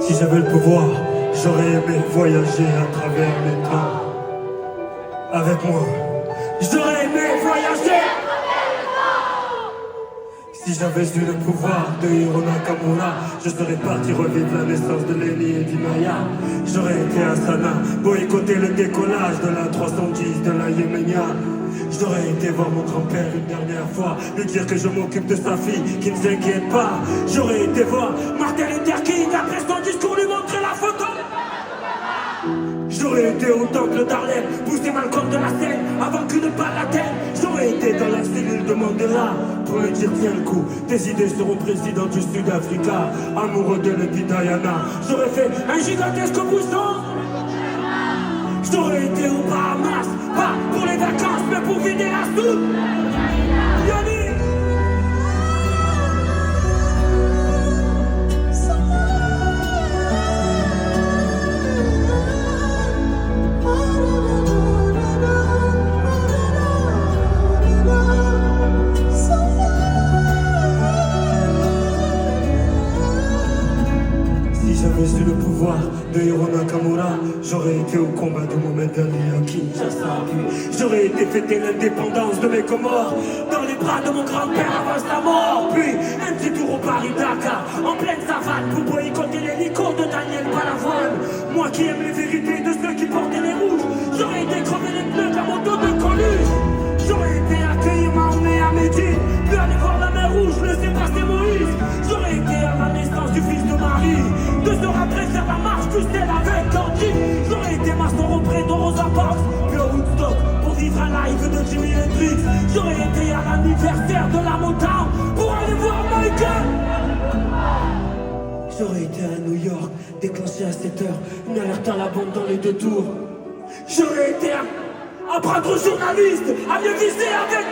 Si j'avais le pouvoir, j'aurais aimé voyager à travers les temps. Avec moi, j'aurais aimé voyager. Si j'avais eu le pouvoir de Hiro Nakamura, je serais parti revivre la naissance de Lenny et d'Imaya. J'aurais été à Sana, boycotter le décollage de la 310 de la Yéménia. J'aurais été voir mon grand-père une dernière fois, lui dire que je m'occupe de sa fille, qu'il ne s'inquiète pas. J'aurais été voir Martin Luther King après son discours, lui montrer la photo. J'aurais été au temple d'Harlem, pousser Malcolm de la scène avant qu'une balle l'atteigne. J'aurais été dans la cellule de Mandela pour lui dire tiens le coup, tes idées seront président du Sud-Africa, amoureux de Lady Diana. J'aurais fait un gigantesque bousson. J'aurais été aux Bahamas, pas pour les vacances mais pour vider la soupe. Yannick. J'avais eu le pouvoir de Hiro Nakamura, j'aurais été au combat de Mohamed Ali à Kinshasa. J'aurais été fêter l'indépendance de mes Comores dans les bras de mon grand-père avant sa mort. Puis un petit tour au Paris-Dakar en pleine savane pour boycotter l'hélico de Daniel Balavoine. Moi qui aime les vérités de ceux qui portaient les rouges, j'aurais été crever les pneus de la moto de Coluche. J'aurais été accueillir Mahomet à Médine, puis aller voir la mer Rouge, laisser passer Moïse. J'aurais été à la naissance du fils de Marie, de se rappeler faire la marche du sel avec Gandhi. J'aurais été maçon auprès de Rosa Parks, puis au Woodstock pour vivre un live de Jimi Hendrix. J'aurais été à l'anniversaire de la Motown pour aller voir Michael. J'aurais été à New York, déclenché à 7h, une alerte à la bombe dans les 2 tours. J'aurais été à prendre journaliste, à mieux viser avec.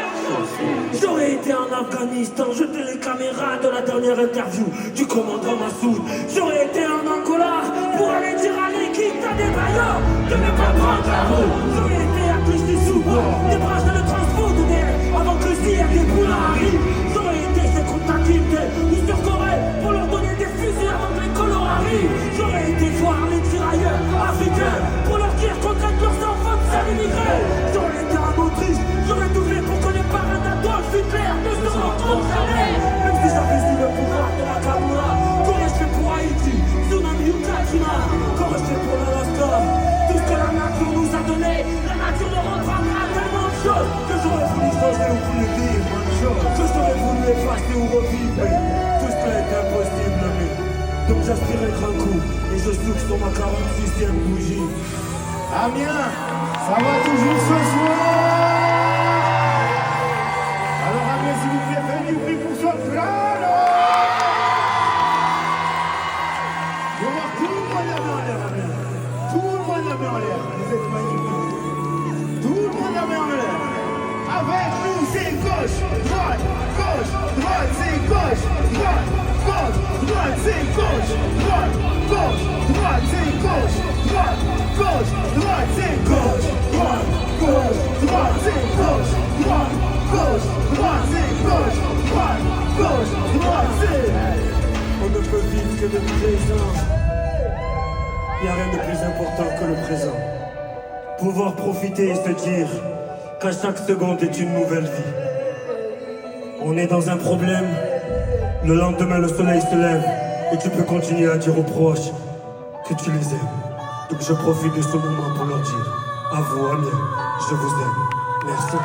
J'aurais été en Afghanistan, jeter les caméras de la dernière interview du commandant Massoud. J'aurais été en Angola pour aller dire à l'équipe des bailleurs de ne pas prendre la route. J'aurais été à Clichy-sous-Bois, les branches de le transfo de DF avant que le CIR des poules arrivent. J'aurais été chez Kunta Kinte ou sur Corée pour leur donner des fusils avant que les colons arrivent. J'aurais été voir les tirailleurs africains pour leur dire qu'on traite leurs enfants de sales immigrés. J'aurais été en Autriche, j'aurais tout fait pour que les parents d'Adolf Hitler ne se rencontrent jamais. Même si j'avais eu le pouvoir de la Kamura, qu'aurais-je fait pour Haïti, tsunami ou Katrina? Qu'aurais-je fait pour l'Alaska? Tout ce que la nature nous a donné, la nature nous reprendra tellement de choses que j'aurais voulu changer ou voulu dire, que j'aurais voulu effacer ou revivre. Tout cela est impossible, mais donc j'aspire un grand coup et je souffle sur ma 46e bougie. Amiens, ça va toujours ce soir. Alors Amiens, s'il vous plaît, faites du bruit pour Soprano. Je vois tout le monde à main en l'air, Amiens. Tout le monde à main en l'air. Vous êtes magnifiques. Tout le monde à main en l'air. Avec nous, c'est gauche, droite, c'est gauche, droite, c'est gauche, droite, c'est gauche, droite, c'est gauche, droite, c'est gauche, droite, c'est gauche, droite, c'est. On ne peut vivre que de présent. Il n'y a rien de plus important que le présent. Pouvoir profiter et se dire qu'à chaque seconde est une nouvelle vie. On est dans un problème, le lendemain le soleil se lève et tu peux continuer à dire aux proches que tu les aimes. Donc je profite de ce moment pour leur dire, à vous Amiens, je vous aime. Merci.